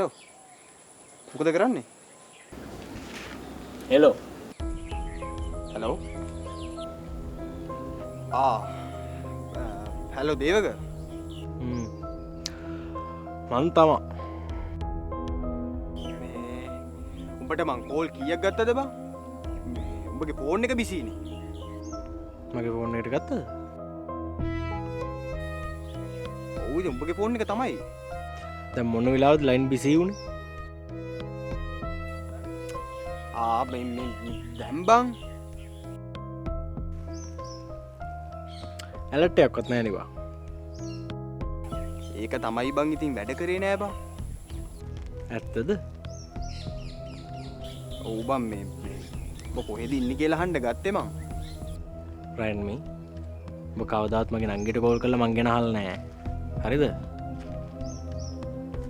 hello මොකද කරන්නේ hello hello hello දේවක මන් තමා උඹට මං කෝල් කියක් ගත්තද බං උඹගේ ෆෝන් එක බිසිනේ මගේ ෆෝන් එකට ගත්තද ඔව් උඹගේ ෆෝන් එක තමයි දැන් මොන වෙලාවද ලයින් බිසි වුනේ දැම්බං ඇලට් එකක්වත් නැහැ නේ බං ඒක තමයි බං ඉතින් වැඩ කරේ නෑ බං ඇත්තද ඔව් බං මේ ඔබ කොහෙද ඉන්නේ කියලා අහන්න ගත්තේ මං රයින් මේ ඔබ කවදාත් මගේ නංගිට කෝල් කරලා මං ගැන අහලා නැහැ හරිද